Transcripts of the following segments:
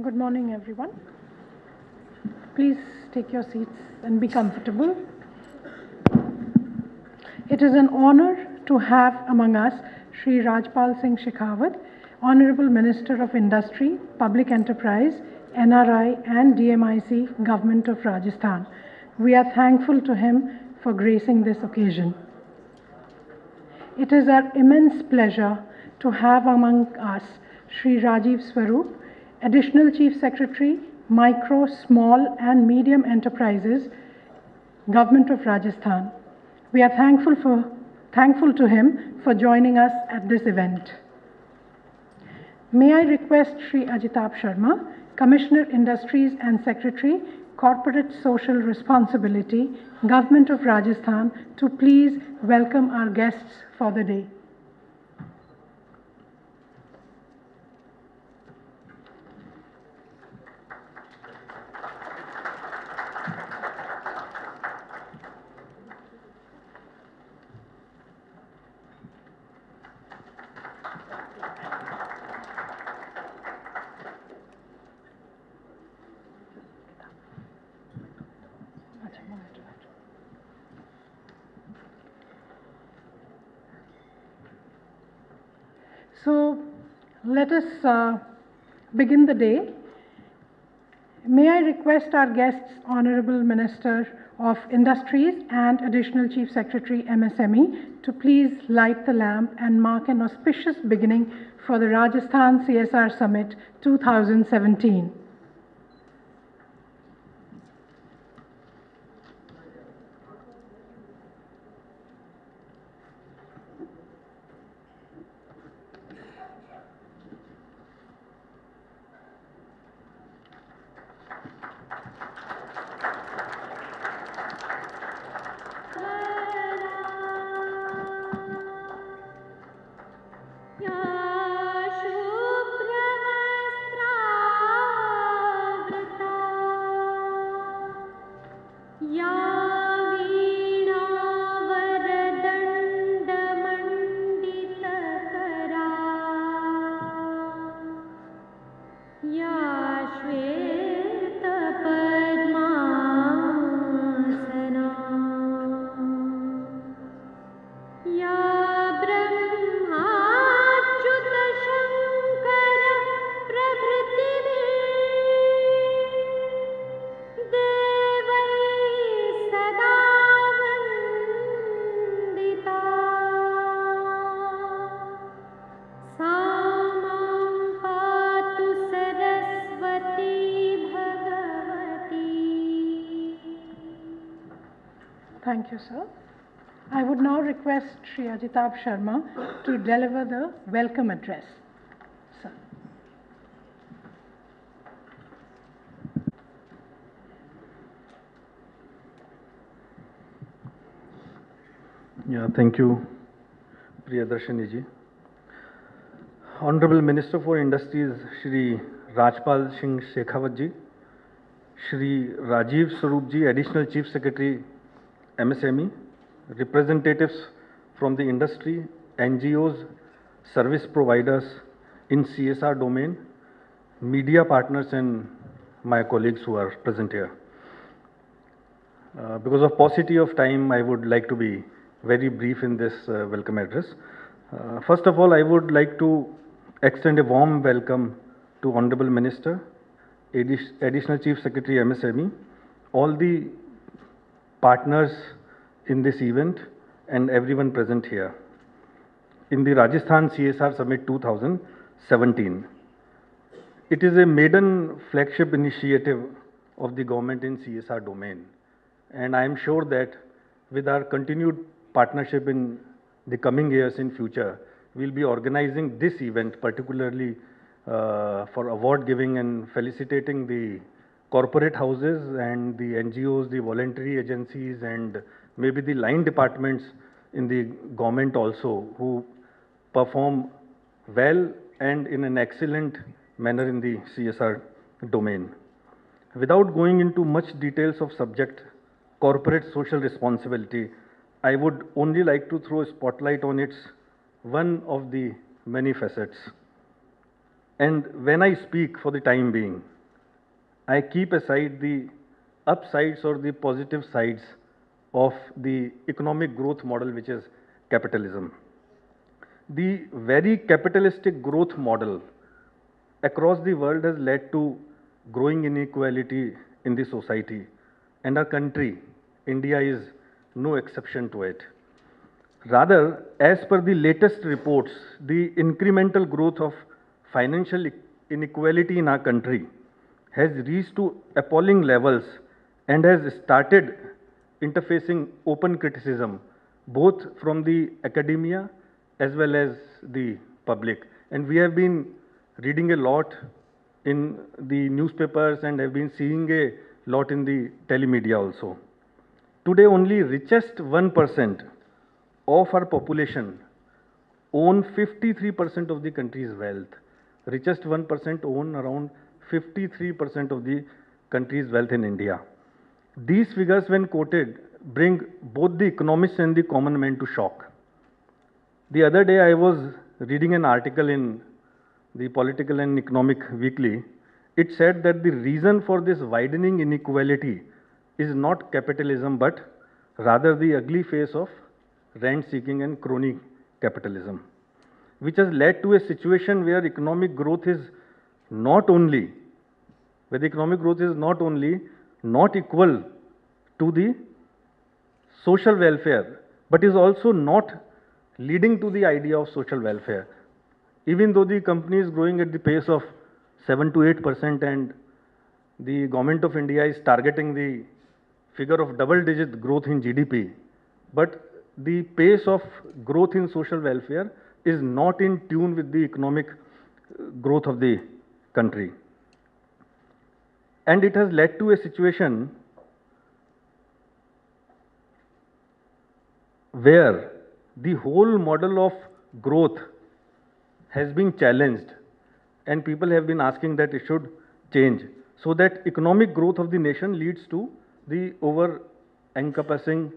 Good morning, everyone. Please take your seats and be comfortable. It is an honor to have among us Shri Rajpal Singh Shekhawat, Honorable Minister of Industry, Public Enterprise, NRI and DMIC, Government of Rajasthan. We are thankful to him for gracing this occasion. It is our immense pleasure to have among us Shri Rajiv Swarup, Additional Chief Secretary, Micro, Small and Medium Enterprises, Government of Rajasthan. We are thankful to him for joining us at this event. May I request Shri Ajitab Sharma, Commissioner Industries and Secretary, Corporate Social Responsibility, Government of Rajasthan, to please welcome our guests for the day. So let us begin the day. May I request our guests, Honorable Minister of Industries and Additional Chief Secretary MSME, to please light the lamp and mark an auspicious beginning for the Rajasthan CSR Summit 2017. Thank you, sir. I would now request Shri Ajitab Sharma to deliver the welcome address. Sir. Yeah, thank you, Priyadarshini ji. Honorable Minister for Industries, Shri Rajpal Singh Shekhawat ji, Shri Rajiv Swarup ji, Additional Chief Secretary, MSME, representatives from the industry, NGOs, service providers in CSR domain, media partners and my colleagues who are present here. Because of paucity of time, I would like to be very brief in this welcome address. First of all, I would like to extend a warm welcome to Honorable Minister, Additional Chief Secretary MSME, all the partners in this event and everyone present here in the Rajasthan CSR Summit 2017. It is a maiden flagship initiative of the government in CSR domain, and I am sure that with our continued partnership in the coming years in future, we will be organizing this event particularly for award giving and felicitating the corporate houses and the NGOs, the voluntary agencies and maybe the line departments in the government also who perform well and in an excellent manner in the CSR domain. Without going into much details of subject corporate social responsibility, I would only like to throw a spotlight on its one of the many facets. And when I speak for the time being, I keep aside the upsides or the positive sides of the economic growth model, which is capitalism. The very capitalistic growth model across the world has led to growing inequality in the society, and our country, India, is no exception to it. Rather, as per the latest reports, the incremental growth of financial inequality in our country has reached to appalling levels and has started interfacing open criticism both from the academia as well as the public. And we have been reading a lot in the newspapers and have been seeing a lot in the telemedia also. Today, only richest 1% of our population own 53% of the country's wealth. Richest 1% own around 53% of the country's wealth in India. These figures, when quoted, bring both the economists and the common man to shock. The other day, I was reading an article in the Political and Economic Weekly. It said that the reason for this widening inequality is not capitalism, but rather the ugly face of rent-seeking and crony capitalism, which has led to a situation where economic growth is not only not equal to the social welfare, but is also not leading to the idea of social welfare. Even though the company is growing at the pace of 7 to 8% and the government of India is targeting the figure of double-digit growth in GDP, but the pace of growth in social welfare is not in tune with the economic growth of the country. And it has led to a situation where the whole model of growth has been challenged, and people have been asking that it should change so that economic growth of the nation leads to the over-encompassing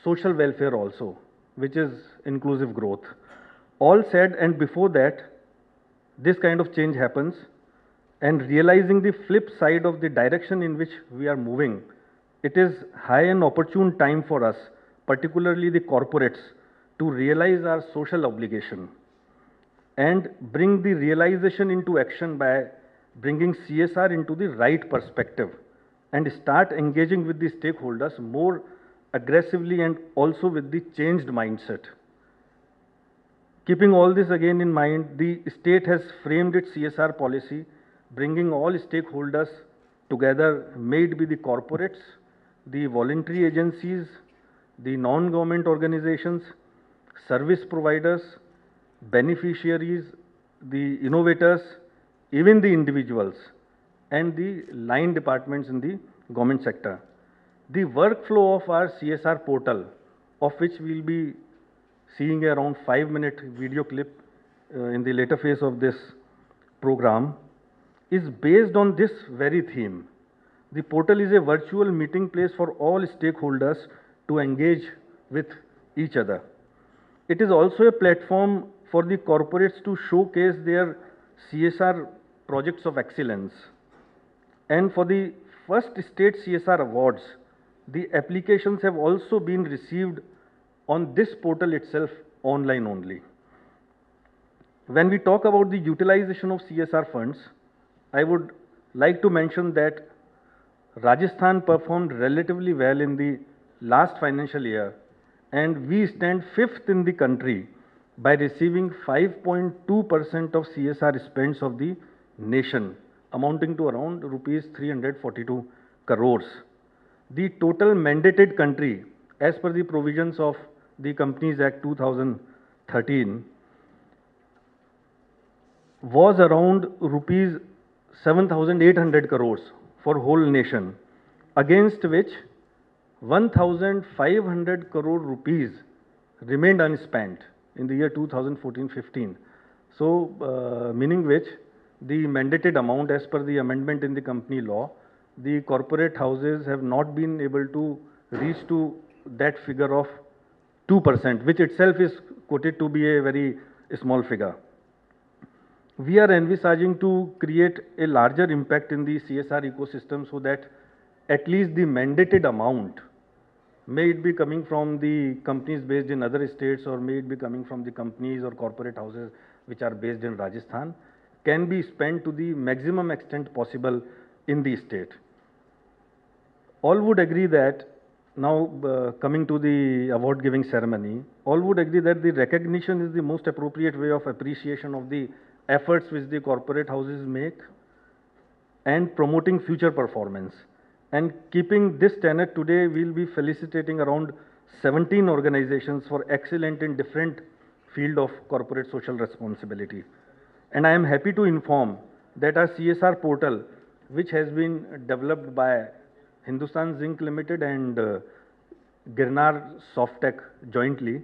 social welfare also, which is inclusive growth. All said, and before that, this kind of change happens, and realizing the flip side of the direction in which we are moving, it is high and opportune time for us, particularly the corporates, to realize our social obligation and bring the realization into action by bringing CSR into the right perspective and start engaging with the stakeholders more aggressively and also with the changed mindset. Keeping all this again in mind, the state has framed its CSR policy, bringing all stakeholders together, may it be the corporates, the voluntary agencies, the non-government organizations, service providers, beneficiaries, the innovators, even the individuals, and the line departments in the government sector. The workflow of our CSR portal, of which we'll be seeing a around 5-minute video clip in the later phase of this program, is based on this very theme. The portal is a virtual meeting place for all stakeholders to engage with each other. It is also a platform for the corporates to showcase their CSR projects of excellence. And for the first state CSR awards, the applications have also been received on this portal itself, online only. When we talk about the utilization of CSR funds, I would like to mention that Rajasthan performed relatively well in the last financial year, and we stand 5th in the country by receiving 5.2% of CSR spends of the nation, amounting to around rupees 342 crores. The total mandated country, as per the provisions of the Companies Act 2013, was around rupees 7,800 crores for whole nation, against which 1,500 crore rupees remained unspent in the year 2014-15. So, meaning which the mandated amount as per the amendment in the company law, the corporate houses have not been able to reach to that figure of 2%, which itself is quoted to be a very small figure. we are envisaging to create a larger impact in the CSR ecosystem so that at least the mandated amount, may it be coming from the companies based in other states or may it be coming from the companies or corporate houses which are based in Rajasthan, can be spent to the maximum extent possible in the state. All would agree that now coming to the award giving ceremony, all would agree that the recognition is the most appropriate way of appreciation of the efforts which the corporate houses make and promoting future performance. And keeping this tenet today, we'll be felicitating around 17 organizations for excellent in different field of corporate social responsibility. And I am happy to inform that our CSR portal, which has been developed by Hindustan Zinc Limited and Girnar Softtech jointly,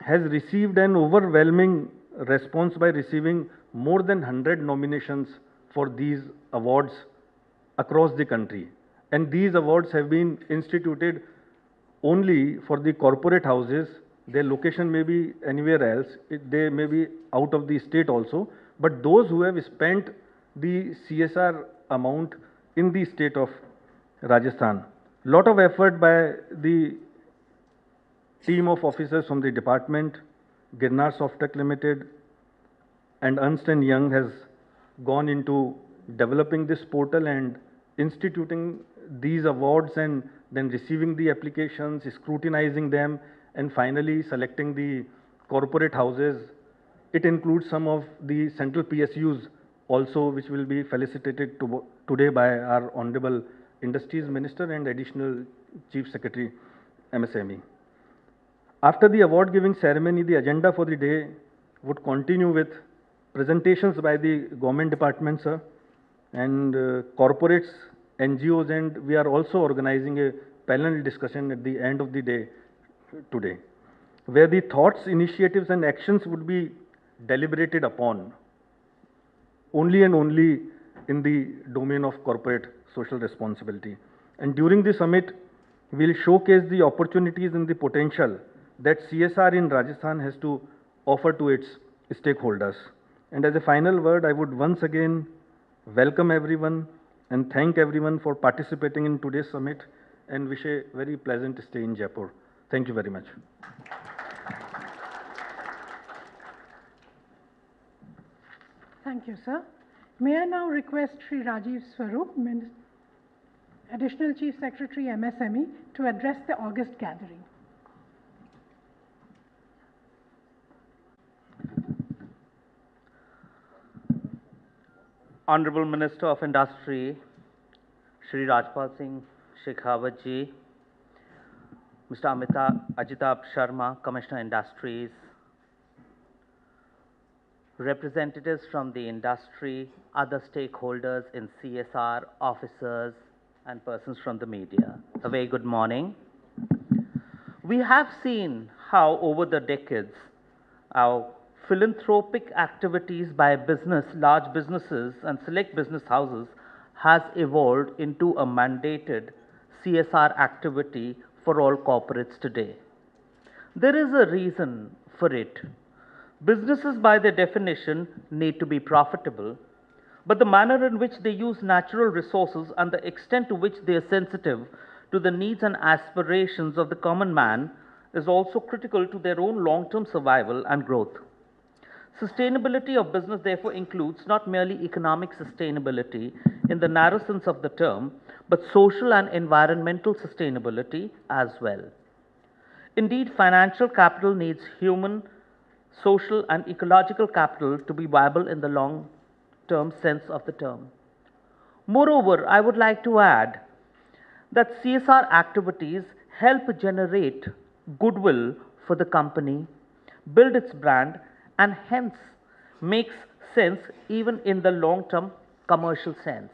has received an overwhelming response by receiving more than 100 nominations for these awards across the country. And these awards have been instituted only for the corporate houses. Their location may be anywhere else, they may be out of the state also, but those who have spent the CSR amount in the state of Rajasthan. Lot of effort by the team of officers from the department, Girnar Softtech Limited, and Ernst & Young has gone into developing this portal and instituting these awards and then receiving the applications, scrutinizing them, and finally selecting the corporate houses. It includes some of the central PSUs also, which will be felicitated today by our Honorable Industries Minister and Additional Chief Secretary, MSME. After the award giving ceremony, the agenda for the day would continue with presentations by the government departments, and corporates, NGOs, and we are also organizing a panel discussion at the end of the day today, where the thoughts, initiatives and actions would be deliberated upon only and only in the domain of corporate social responsibility. And during the summit, we will showcase the opportunities and the potential that CSR in Rajasthan has to offer to its stakeholders. And as a final word, I would once again welcome everyone and thank everyone for participating in today's summit and wish a very pleasant stay in Jaipur. Thank you very much. Thank you, sir. May I now request Sri Rajiv Swarup, Additional Chief Secretary, MSME, to address the August gathering. Honorable Minister of Industry, Shri Rajpal Singh Shekhawat ji, Mr. Ajitab Sharma, Commissioner Industries, representatives from the industry, other stakeholders in CSR, officers, and persons from the media. A very good morning. We have seen how over the decades, our philanthropic activities by large businesses and select business houses has evolved into a mandated CSR activity for all corporates today. There is a reason for it. Businesses by their definition need to be profitable, but the manner in which they use natural resources and the extent to which they are sensitive to the needs and aspirations of the common man is also critical to their own long-term survival and growth. Sustainability of business therefore includes not merely economic sustainability in the narrow sense of the term, but social and environmental sustainability as well. Indeed, financial capital needs human, social and ecological capital to be viable in the long-term sense of the term. Moreover, I would like to add that CSR activities help generate goodwill for the company, build its brand, and hence makes sense even in the long-term commercial sense.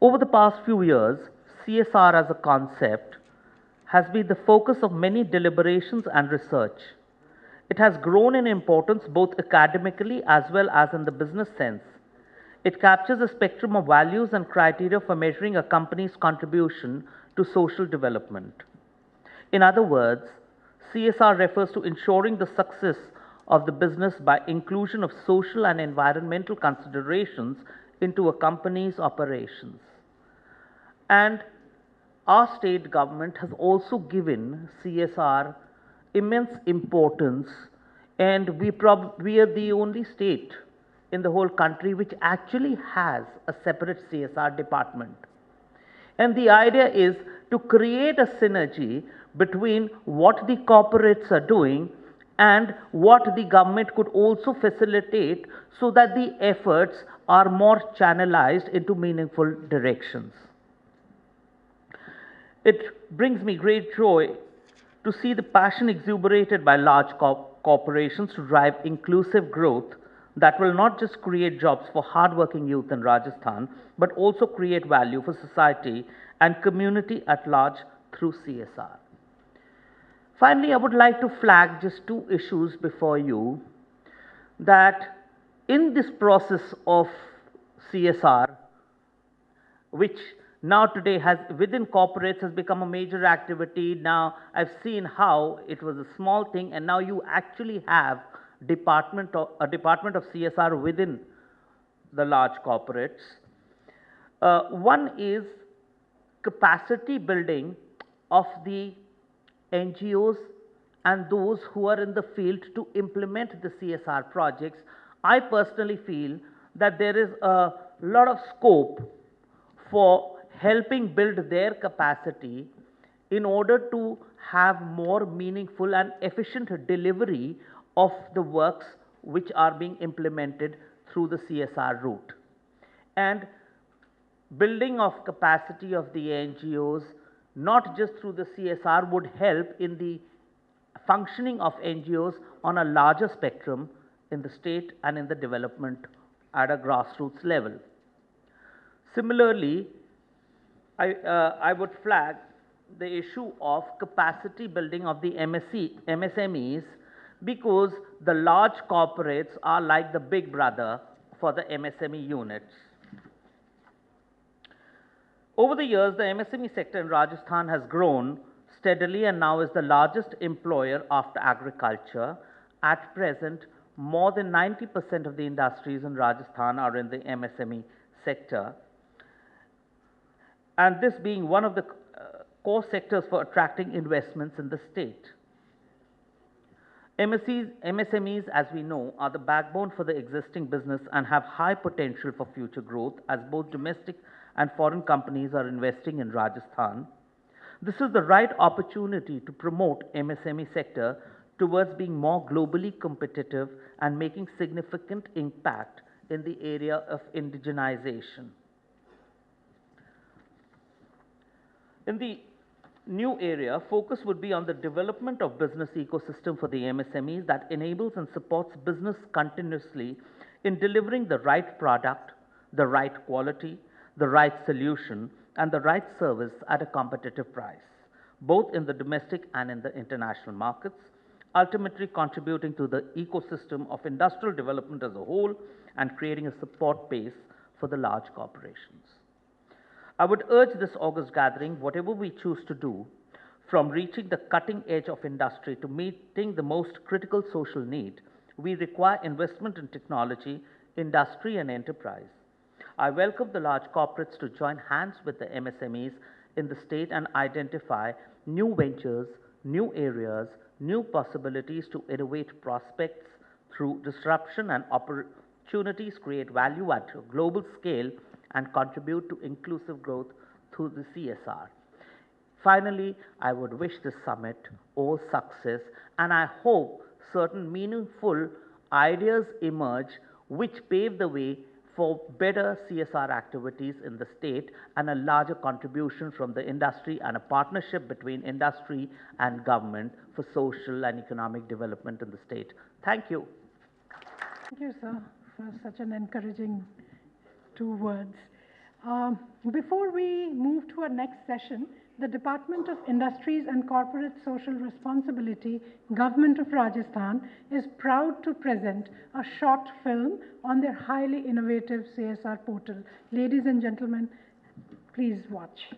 Over the past few years, CSR as a concept has been the focus of many deliberations and research. It has grown in importance both academically as well as in the business sense. It captures a spectrum of values and criteria for measuring a company's contribution to social development. In other words, CSR refers to ensuring the success of the business by inclusion of social and environmental considerations into a company's operations. And our state government has also given CSR immense importance, and we are the only state in the whole country which actually has a separate CSR department. And the idea is to create a synergy between what the corporates are doing and what the government could also facilitate, so that the efforts are more channelized into meaningful directions. It brings me great joy to see the passion exuberated by large corporations to drive inclusive growth that will not just create jobs for hardworking youth in Rajasthan, but also create value for society and community at large through CSR. Finally, I would like to flag just two issues before you, that in this process of CSR, which now today has within corporates has become a major activity. Now I've seen how it was a small thing, and now you actually have a department of CSR within the large corporates. One is capacity building of the NGOs and those who are in the field to implement the CSR projects. I personally feel that there is a lot of scope for helping build their capacity in order to have more meaningful and efficient delivery of the works which are being implemented through the CSR route. And building of capacity of the NGOs, not just through the CSR, would help in the functioning of NGOs on a larger spectrum in the state and in the development at a grassroots level. Similarly, I would flag the issue of capacity building of the MSMEs, because the large corporates are like the big brother for the MSME units. Over the years, the MSME sector in Rajasthan has grown steadily and now is the largest employer after agriculture. At present, more than 90% of the industries in Rajasthan are in the MSME sector, and this being one of the core sectors for attracting investments in the state. MSMEs, as we know, are the backbone for the existing business and have high potential for future growth, as both domestic and foreign companies are investing in Rajasthan. This is the right opportunity to promote MSME sector towards being more globally competitive and making significant impact in the area of indigenization. In the new area, focus would be on the development of business ecosystem for the MSMEs that enables and supports business continuously in delivering the right product, the right quality, the right solution, and the right service at a competitive price, both in the domestic and in the international markets, ultimately contributing to the ecosystem of industrial development as a whole and creating a support base for the large corporations. I would urge this August gathering, whatever we choose to do, from reaching the cutting edge of industry to meeting the most critical social need, we require investment in technology, industry, and enterprise. I welcome the large corporates to join hands with the MSMEs in the state and identify new ventures, new areas, new possibilities to innovate prospects through disruption and opportunities, create value at a global scale, and contribute to inclusive growth through the CSR. Finally, I would wish this summit all success, and I hope certain meaningful ideas emerge which pave the way for better CSR activities in the state and a larger contribution from the industry and a partnership between industry and government for social and economic development in the state. Thank you. Thank you, sir, for such an encouraging 2 words. Before we move to our next session, the Department of Industries and Corporate Social Responsibility, Government of Rajasthan, is proud to present a short film on their highly innovative CSR portal. Ladies and gentlemen, please watch.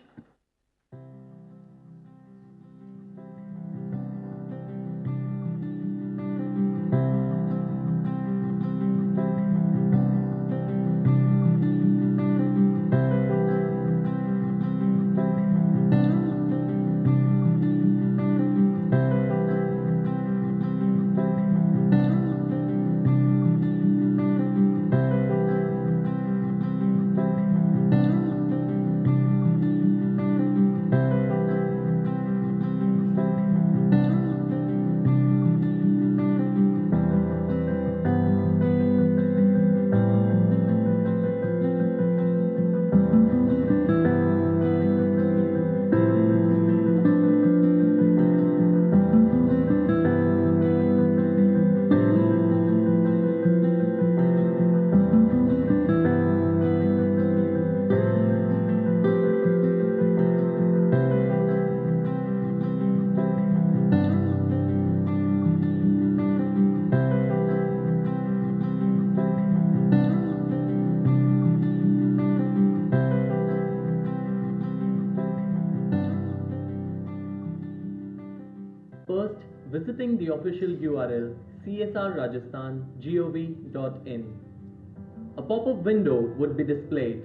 the official URL csrrajasthan.gov.in. A pop-up window would be displayed.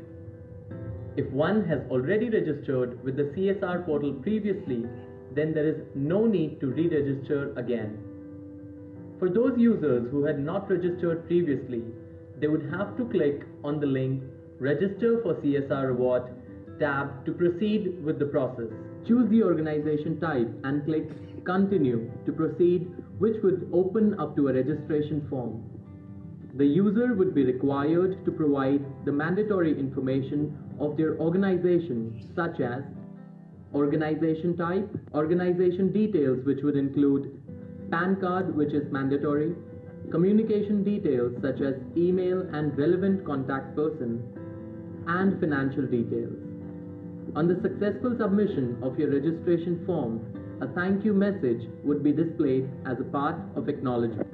If one has already registered with the CSR portal previously, then there is no need to re-register again. For those users who had not registered previously, they would have to click on the link Register for CSR Reward tab to proceed with the process. Choose the organization type and click Continue to proceed, which would open up to a registration form. The user would be required to provide the mandatory information of their organization, such as organization type, organization details, which would include PAN card, which is mandatory, communication details such as email and relevant contact person, and financial details. On the successful submission of your registration form, a thank you message would be displayed as a part of acknowledgement.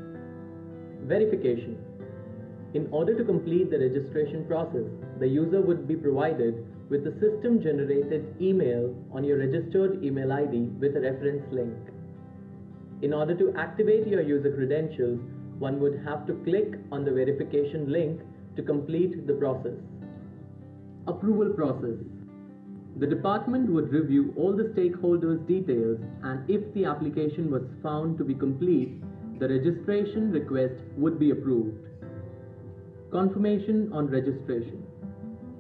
Verification. In order to complete the registration process, the user would be provided with a system-generated email on your registered email ID with a reference link. In order to activate your user credentials, one would have to click on the verification link to complete the process. Approval process. The department would review all the stakeholders' details, and if the application was found to be complete, the registration request would be approved. Confirmation on registration.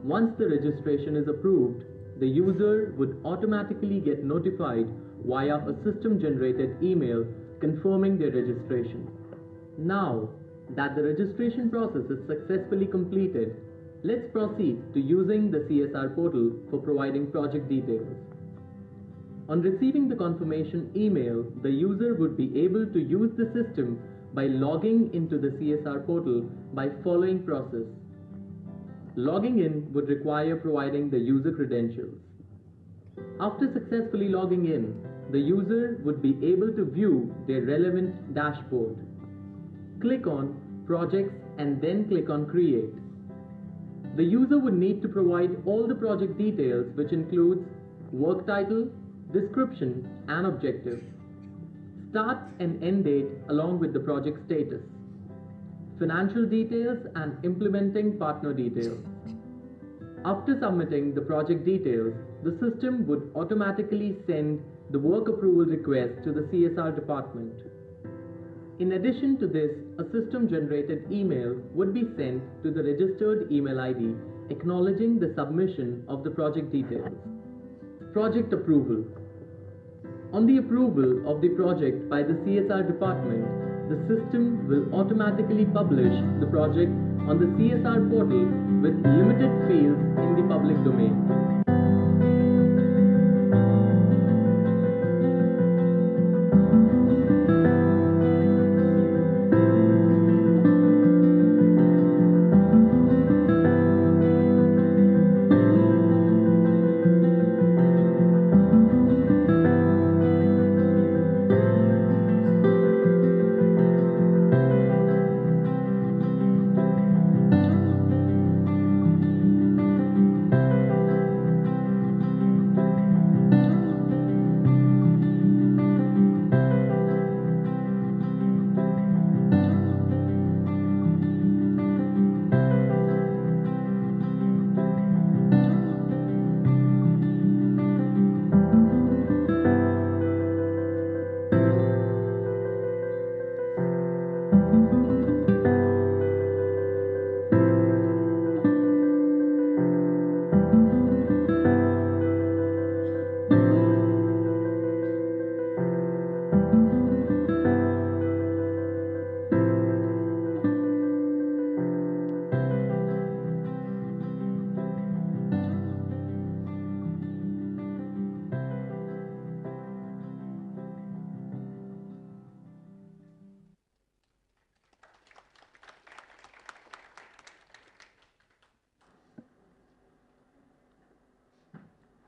Once the registration is approved, the user would automatically get notified via a system-generated email confirming their registration. Now that the registration process is successfully completed, let's proceed to using the CSR portal for providing project details. On receiving the confirmation email, the user would be able to use the system by logging into the CSR portal by following process. Logging in would require providing the user credentials. After successfully logging in, the user would be able to view their relevant dashboard. Click on Projects and then click on Create. The user would need to provide all the project details, which includes work title, description, and objective, start and end date along with the project status, financial details, and implementing partner details. After submitting the project details, the system would automatically send the work approval request to the CSR department. In addition to this, a system-generated email would be sent to the registered email ID acknowledging the submission of the project details. Project approval. On the approval of the project by the CSR department, the system will automatically publish the project on the CSR portal with limited fields in the public domain.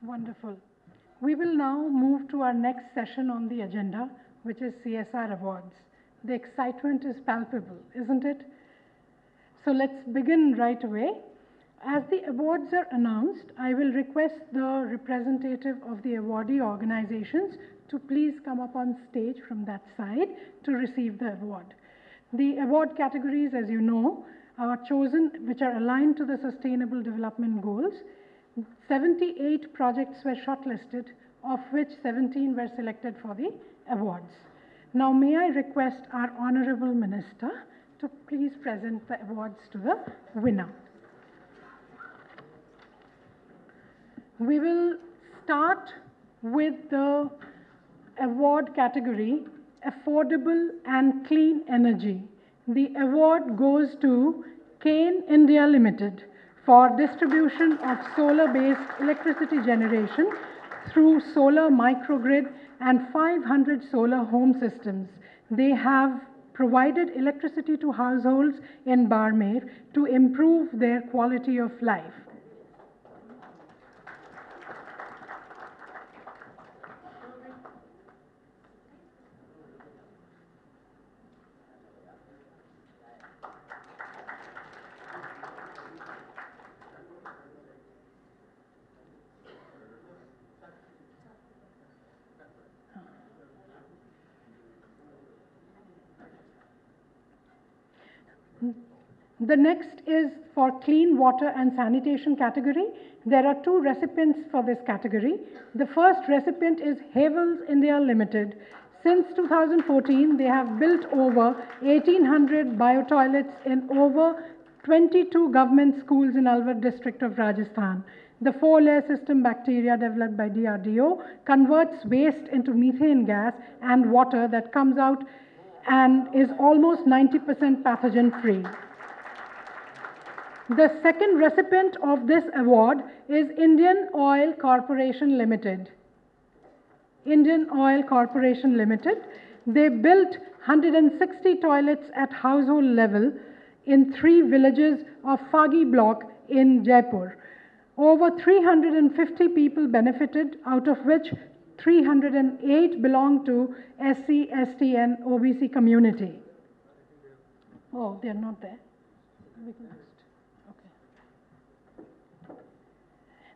Wonderful. We will now move to our next session on the agenda, which is CSR Awards. The excitement is palpable, isn't it? So let's begin right away. As the awards are announced, I will request the representative of the awardee organizations to please come up on stage from that side to receive the award. The award categories, as you know, are chosen which are aligned to the Sustainable Development Goals. 78 projects were shortlisted, of which 17 were selected for the awards. Now, may I request our Honorable Minister to please present the awards to the winner. We will start with the award category, Affordable and Clean Energy. The award goes to Kane India Limited for distribution of solar-based electricity generation through solar microgrid and 500 solar home systems. They have provided electricity to households in Barmer to improve their quality of life. The next is for clean water and sanitation category. There are 2 recipients for this category. The first recipient is Havels India Limited. Since 2014, they have built over 1,800 biotoilets in over 22 government schools in Alwar district of Rajasthan. The 4-layer system bacteria developed by DRDO converts waste into methane gas and water that comes out and is almost 90% pathogen free. The second recipient of this award is Indian Oil Corporation Limited. Indian Oil Corporation Limited. They built 160 toilets at household level in 3 villages of Fagi block in Jaipur. Over 350 people benefited, out of which 308 belong to SC, ST and OBC community. Oh, they're not there.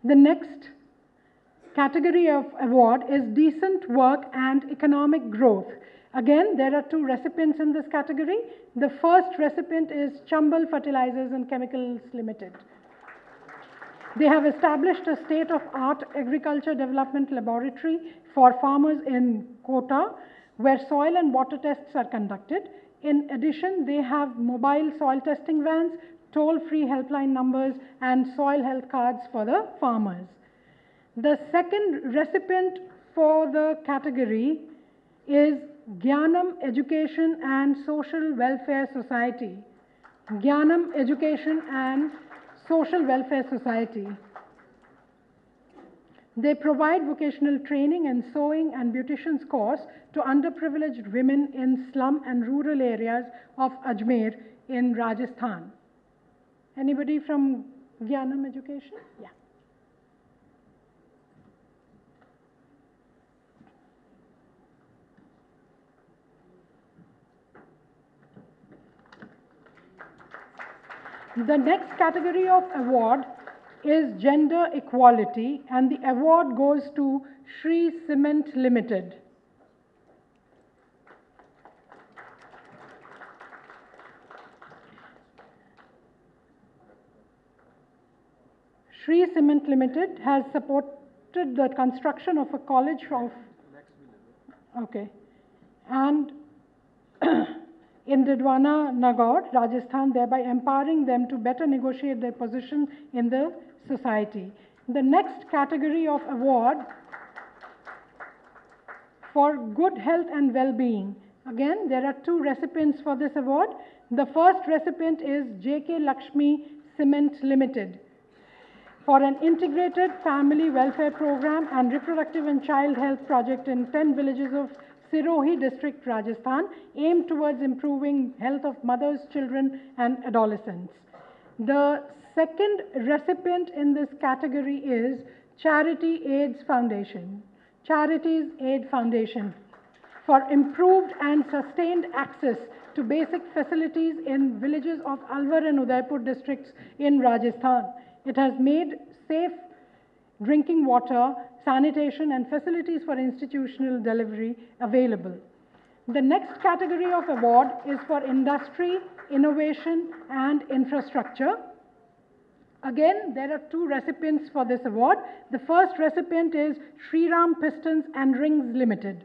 The next category of award is Decent Work and Economic Growth. Again, there are 2 recipients in this category. The first recipient is Chambal Fertilizers and Chemicals Limited. They have established a state-of-art agriculture development laboratory for farmers in Kota, where soil and water tests are conducted. In addition, they have mobile soil testing vans, toll-free helpline numbers and soil health cards for the farmers. The second recipient for the category is Gyanam Education and Social Welfare Society. Gyanam Education and Social Welfare Society. They provide vocational training in sewing and beautician's course to underprivileged women in slum and rural areas of Ajmer in Rajasthan. Anybody from Gyanam Education? Yeah. The next category of award is Gender Equality, and the award goes to Shree Cement Limited. Shree Cement Limited has supported the construction of a college of, and in Didwana, Nagaur, Rajasthan, thereby empowering them to better negotiate their position in the society. The next category of award for good health and well-being. Again, there are 2 recipients for this award. The first recipient is JK Lakshmi Cement Limited for an integrated family welfare program and reproductive and child health project in 10 villages of Sirohi district, Rajasthan, aimed towards improving health of mothers, children and adolescents. The second recipient in this category is Charity AIDS Foundation. Charities Aid Foundation for improved and sustained access to basic facilities in villages of Alwar and Udaipur districts in Rajasthan. It has made safe drinking water, sanitation, and facilities for institutional delivery available. The next category of award is for industry, innovation, and infrastructure. Again, there are two recipients for this award. The first recipient is Shriram Pistons and Rings Limited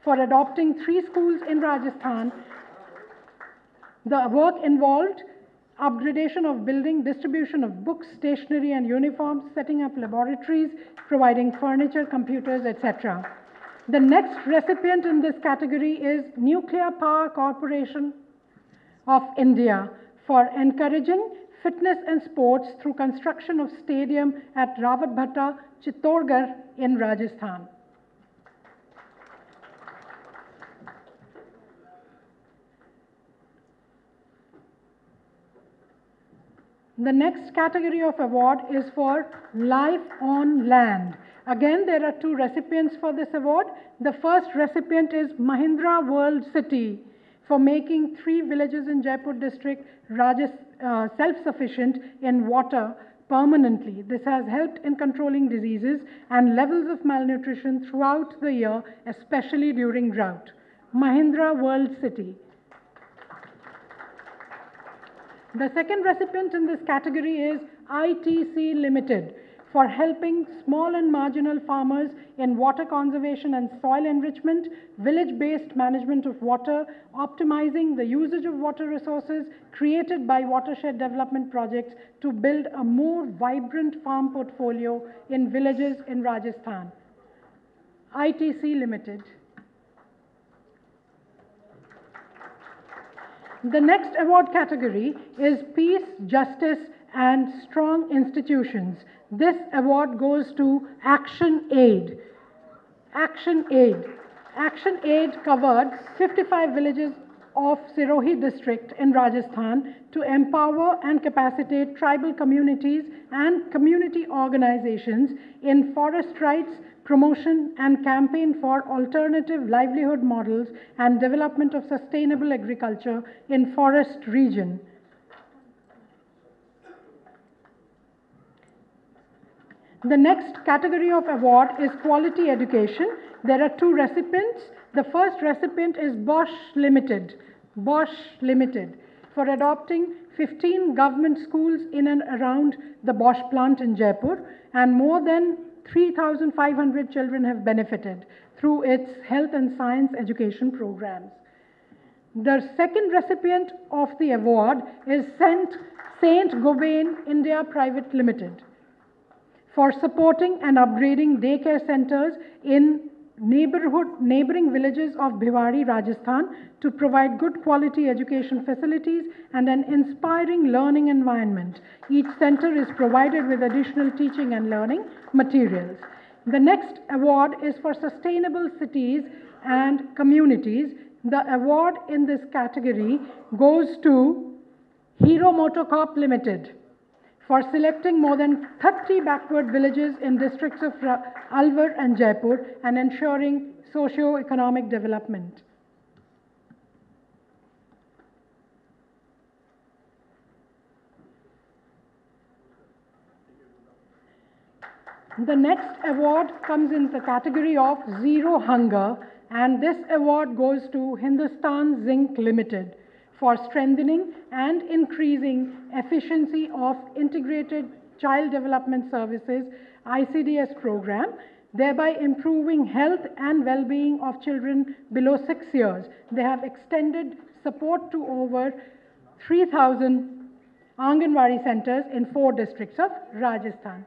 for adopting 3 schools in Rajasthan. The work involved upgradation of building, distribution of books, stationery and uniforms, setting up laboratories, providing furniture, computers, etc. The next recipient in this category is Nuclear Power Corporation of India for encouraging fitness and sports through construction of stadium at Rawatbhatta, Chittorgarh in Rajasthan. The next category of award is for Life on Land. Again, there are 2 recipients for this award. The first recipient is Mahindra World City for making 3 villages in Jaipur district self-sufficient in water permanently. This has helped in controlling diseases and levels of malnutrition throughout the year, especially during drought. Mahindra World City. The second recipient in this category is ITC Limited for helping small and marginal farmers in water conservation and soil enrichment, village-based management of water, optimizing the usage of water resources created by watershed development projects to build a more vibrant farm portfolio in villages in Rajasthan. ITC Limited. The next award category is Peace, Justice and Strong Institutions. This award goes to Action Aid. Action Aid. Action Aid covered 55 villages of Sirohi district in Rajasthan to empower and capacitate tribal communities and community organizations in forest rights, promotion and campaign for alternative livelihood models and development of sustainable agriculture in forest region. The next category of award is Quality Education. There are 2 recipients. The first recipient is Bosch Limited. Bosch Limited for adopting 15 government schools in and around the Bosch plant in Jaipur, and more than 3,500 children have benefited through its health and science education programs. The second recipient of the award is Saint Gobain India Private Limited for supporting and upgrading daycare centers in neighboring villages of Bhiwadi, Rajasthan to provide good quality education facilities and an inspiring learning environment. Each center is provided with additional teaching and learning materials. The next award is for Sustainable Cities and Communities. The award in this category goes to Hero Motocorp Limited for selecting more than 30 backward villages in districts of Alwar and Jaipur and ensuring socio-economic development. The next award comes in the category of Zero Hunger, and this award goes to Hindustan Zinc Limited for strengthening and increasing efficiency of Integrated Child Development Services ICDS program, thereby improving health and well-being of children below 6 years. They have extended support to over 3,000 Anganwadi centers in 4 districts of Rajasthan.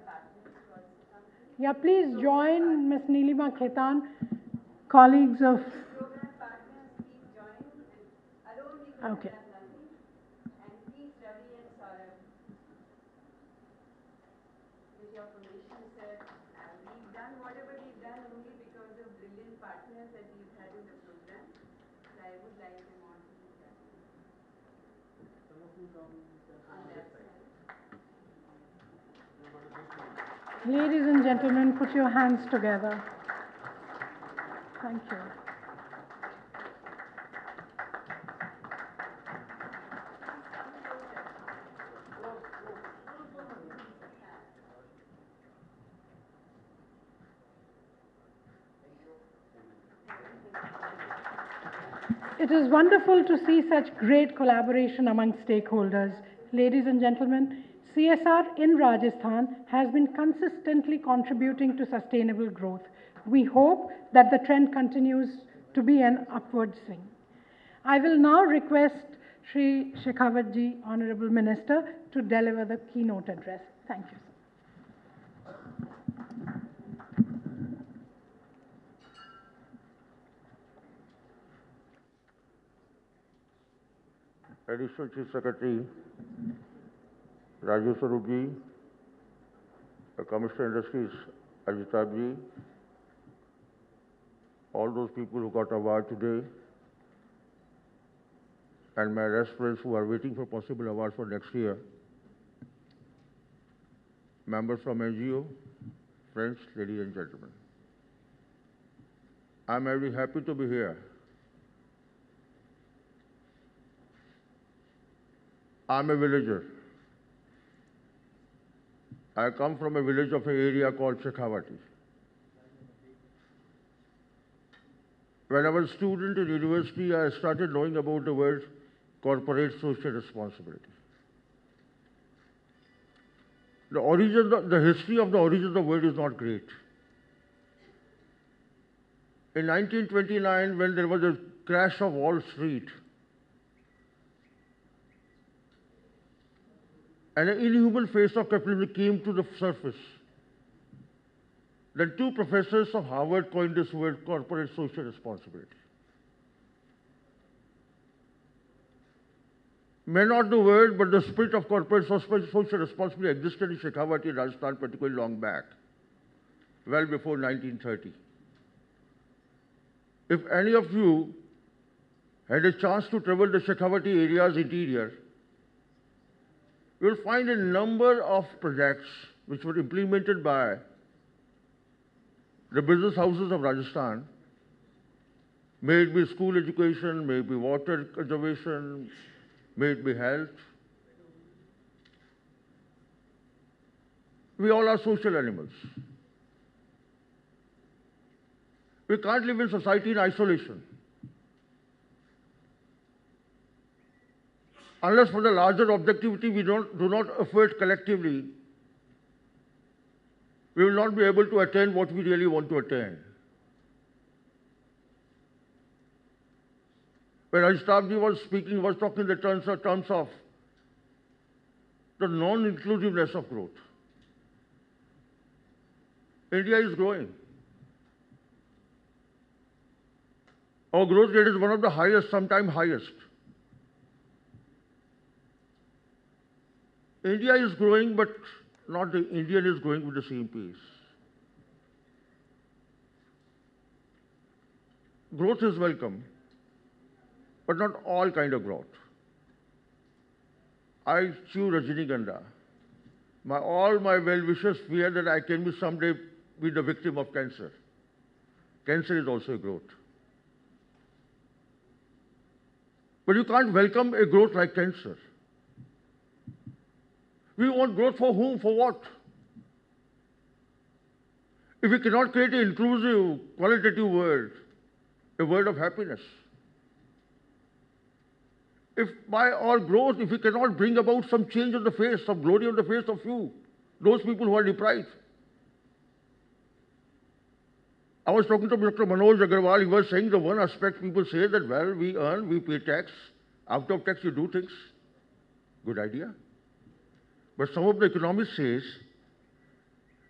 Yeah, please join Ms. Neelima Khetan, colleagues of... Okay. Ladies and gentlemen, put your hands together. Thank you. It is wonderful to see such great collaboration among stakeholders. Ladies and gentlemen, CSR in Rajasthan has been consistently contributing to sustainable growth. We hope that the trend continues to be an upward swing. I will now request Shri Shekhawat ji, Honorable Minister, to deliver the keynote address. Thank you, sir. Additional Chief Secretary Raju Swarup ji, Commissioner Industries Ajitab ji, all those people who got award today, and my aspirants who are waiting for possible awards for next year, members from NGO, friends, ladies and gentlemen. I'm very happy to be here. I'm a villager. I come from a village of an area called Shekhawati. When I was a student in university, I started knowing about the word corporate social responsibility. The history of the origin of the word is not great. In 1929, when there was a crash of Wall Street, and an inhuman face of capitalism came to the surface, then two professors of Harvard coined this word corporate social responsibility. May not the word, but the spirit of corporate social responsibility existed in Shekhawati, Rajasthan, particularly long back, well before 1930. If any of you had a chance to travel the Shekhawati area's interior, you will find a number of projects which were implemented by the business houses of Rajasthan, may it be school education, may it be water conservation, may it be health. We all are social animals. We can't live in society in isolation. Unless for the larger objectivity we do not effort collectively, we will not be able to attain what we really want to attain. When Ajitabji was speaking, he was talking in the terms of the non-inclusiveness of growth. India is growing. Our growth rate is one of the highest, sometimes highest. India is growing, but not the Indian is growing with the same pace. Growth is welcome, but not all kind of growth. I chew Rajinigandha. All my well-wishers fear that I can be someday be the victim of cancer. Cancer is also a growth. But you can't welcome a growth like cancer. We want growth for whom, for what? If we cannot create an inclusive, qualitative world, a world of happiness, if by our growth, if we cannot bring about some change on the face, some glory on the face of few, those people who are deprived. I was talking to Dr. Manoj Agarwal, he was saying the one aspect people say that, well, we earn, we pay tax, out of tax you do things. Good idea. But some of the economists says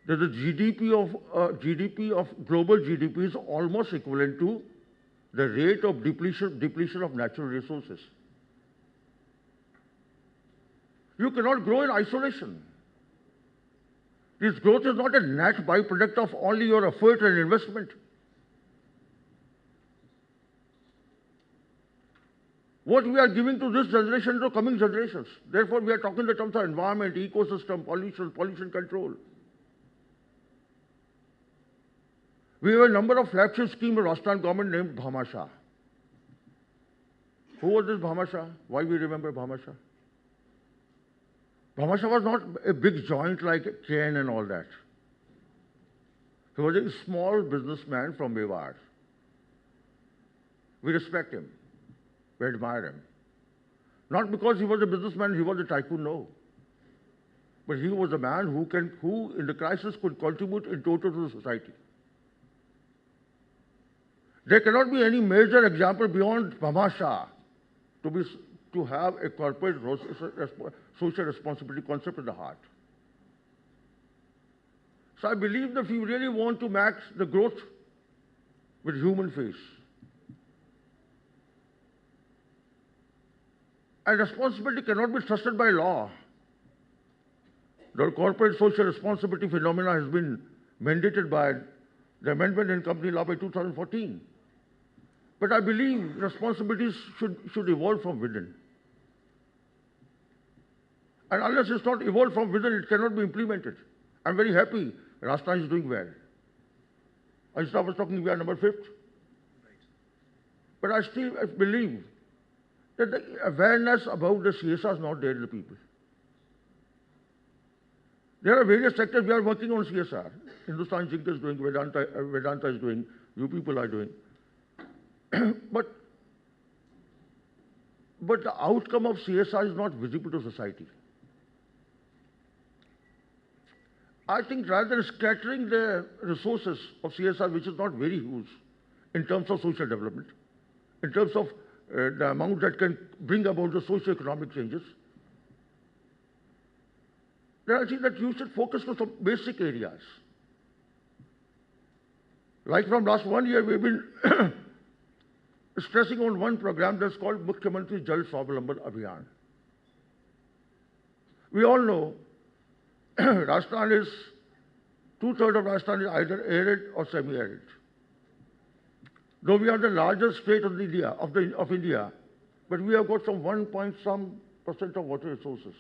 that the GDP of global GDP is almost equivalent to the rate of depletion of natural resources. You cannot grow in isolation. This growth is not a net byproduct of only your effort and investment. What we are giving to this generation to coming generations. Therefore, we are talking in the terms of environment, ecosystem, pollution control. We have a number of flagship schemes in Rajasthan government named Bhamasha. Who was this Bhamasha? Why we remember Bhamasha? Bhamasha was not a big joint like Ken and all that. He was a small businessman from Mewar. We respect him. We admire him. Not because he was a businessman, he was a tycoon, no. But he was a man who in the crisis could contribute in total to the society. There cannot be any major example beyond Bhamasha to have a corporate social responsibility concept in the heart. So I believe that if we really want to match the growth with human face, and responsibility cannot be trusted by law. The corporate social responsibility phenomena has been mandated by the amendment in company law by 2014. But I believe responsibilities should evolve from within. And unless it's not evolved from within, it cannot be implemented. I'm very happy Rajasthan is doing well. I was talking, we are number 5th. But I still believe that the awareness about the CSR is not there in the people. There are various sectors we are working on CSR. Hindustan Zinc is doing, Vedanta is doing, you people are doing. but the outcome of CSR is not visible to society. I think rather than scattering the resources of CSR, which is not very huge in terms of social development, in terms of the amount that can bring about the socio-economic changes, then I think that you should focus on some basic areas. Like from last 1 year, we've been stressing on one program that's called Mukhyamantri Jal Swavalamban Abhiyan. We all know Rajasthan is, 2/3 of Rajasthan is either arid or semi-arid. Though we are the largest state of India, but we have got some 1% of water resources.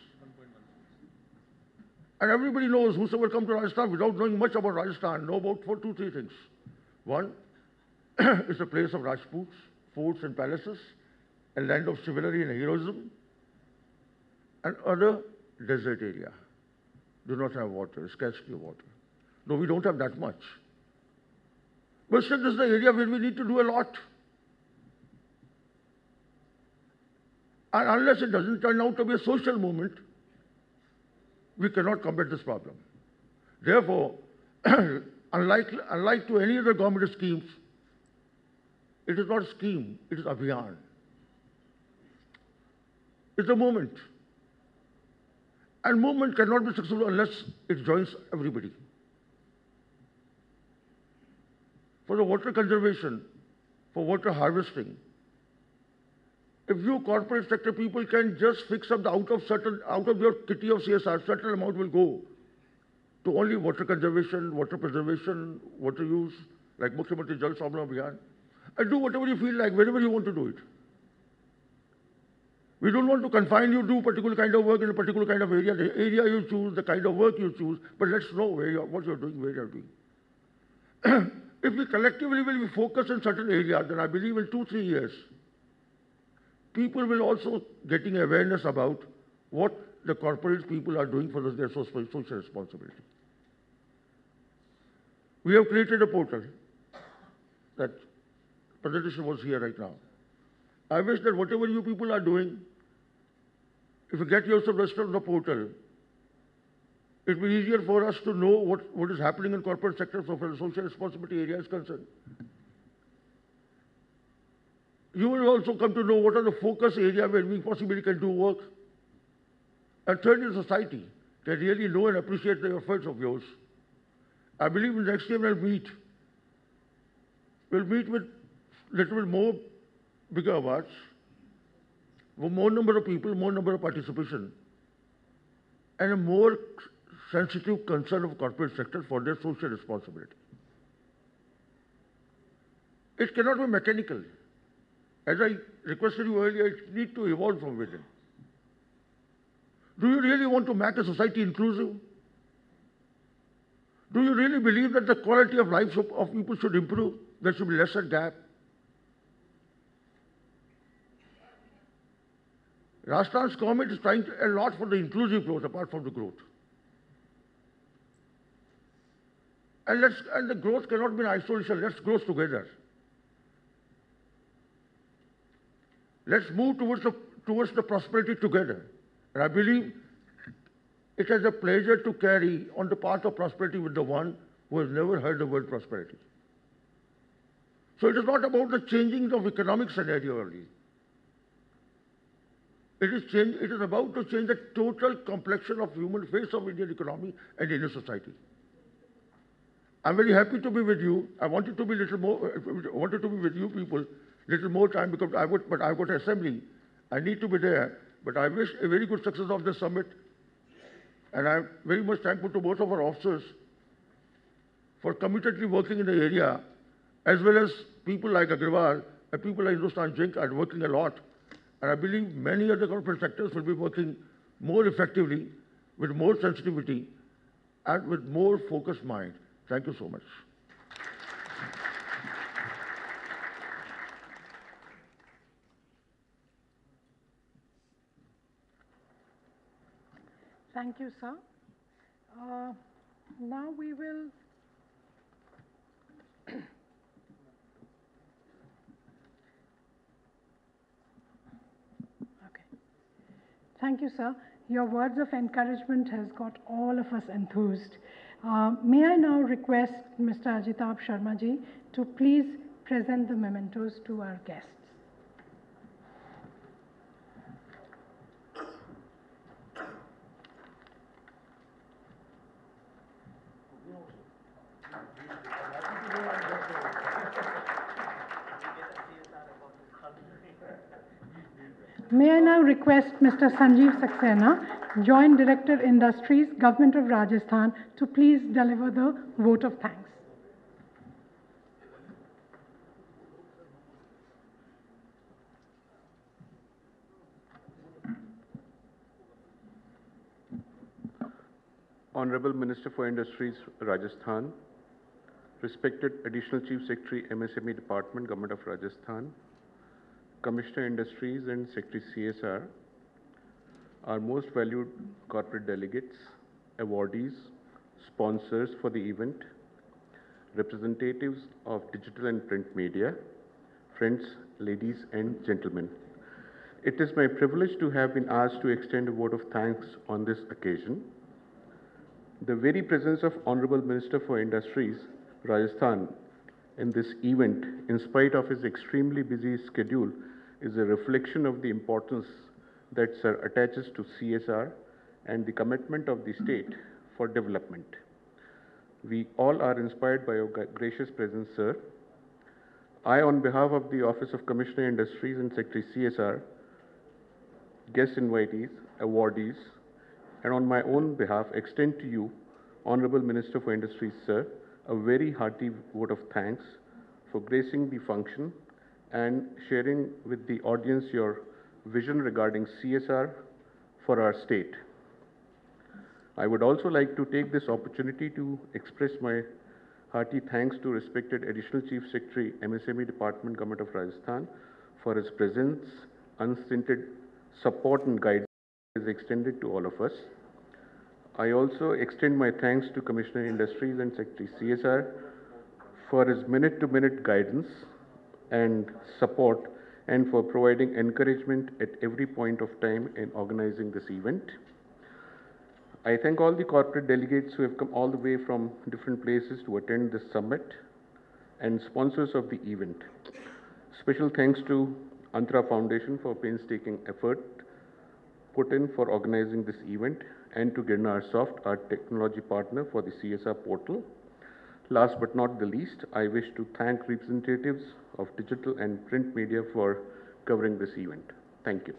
And everybody knows, whosoever comes to Rajasthan without knowing much about Rajasthan, know about 2, 3 things. One, it's a place of Rajputs, forts and palaces, a land of chivalry and heroism. And other, desert area. Do not have water, scarcity of water. No, we don't have that much. But still, this is the area where we need to do a lot. And unless it doesn't turn out to be a social movement, we cannot combat this problem. Therefore, unlike to any other government schemes, it is not a scheme, it is Abhiyan. It's a movement. And movement cannot be successful unless it joins everybody. For the water conservation, for water harvesting, if you corporate sector people can just fix up out of your kitty of CSR, certain amount will go to only water conservation, water preservation, water use, like Mukhyamantri Jal Swavalamban Abhiyan, and do whatever you feel like, wherever you want to do it. We don't want to confine you to particular kind of work in a particular kind of area. The area you choose, the kind of work you choose, but let's know what you're doing, where you're doing. If we collectively will be focused in certain areas, then I believe in 2-3 years, people will also getting awareness about what the corporate people are doing for their social responsibility. We have created a portal. That presentation was here right now. I wish that whatever you people are doing, if you get yourself registered on the portal, it will be easier for us to know what is happening in corporate sector so far as social responsibility area is concerned. You will also come to know what are the focus areas where we possibly can do work. And thirdly, society can really know and appreciate the efforts of yours. I believe next year we'll meet with little bit more bigger awards, more number of people, more number of participation, and a more sensitive concern of corporate sector for their social responsibility. It cannot be mechanical. As I requested you earlier, it needs to evolve from within. Do you really want to make a society inclusive? Do you really believe that the quality of life of people should improve? There should be lesser gap? Rajasthan's government is trying a lot for the inclusive growth apart from the growth. And the growth cannot be in isolation. Let's grow together. Let's move towards the prosperity together. And I believe it is a pleasure to carry on the path of prosperity with the one who has never heard the word prosperity. So it is not about the changing of economic scenario only. It is about to change the total complexion of human face of Indian economy and Indian society. I'm very happy to be with you. I wanted to be with you people little more time because but I've got assembly. I need to be there. But I wish a very good success of this summit. And I'm very much thankful to both of our officers for committedly working in the area, as well as people like Agrawal and people like Hindustan Zinc are working a lot. And I believe many other corporate sectors will be working more effectively, with more sensitivity, and with more focused mind. Thank you so much. Thank you, sir. Now we will okay. Thank you, sir. Your words of encouragement has got all of us enthused. May I now request Mr. Ajitab Sharma ji to please present the mementos to our guests. May I now request Mr. Sanjeev Saxena, Joint Director Industries, Government of Rajasthan, to please deliver the vote of thanks. Honorable Minister for Industries, Rajasthan, respected Additional Chief Secretary, MSME Department, Government of Rajasthan, Commissioner Industries and Secretary CSR, our most valued corporate delegates, awardees, sponsors for the event, representatives of digital and print media, friends, ladies and gentlemen. It is my privilege to have been asked to extend a vote of thanks on this occasion. The very presence of Honorable Minister for Industries, Rajasthan, in this event, in spite of his extremely busy schedule, is a reflection of the importance that Sir attaches to CSR and the commitment of the state for development. We all are inspired by your gracious presence, sir. I, on behalf of the Office of Commissioner Industries and Secretary CSR, guest invitees, awardees, and on my own behalf, extend to you, Honorable Minister for Industries, sir, a very hearty vote of thanks for gracing the function and sharing with the audience your vision regarding CSR for our state. I would also like to take this opportunity to express my hearty thanks to respected Additional Chief Secretary, MSME Department, Government of Rajasthan, for his presence, unstinted support and guidance is extended to all of us. I also extend my thanks to Commissioner Industries and Secretary CSR for his minute-to-minute guidance and support and for providing encouragement at every point of time in organizing this event. I thank all the corporate delegates who have come all the way from different places to attend this summit and sponsors of the event. Special thanks to Antara Foundation for painstaking effort put in for organizing this event, and to Girnar Soft, our technology partner, for the CSR portal. Last but not the least, I wish to thank representatives of digital and print media for covering this event. Thank you.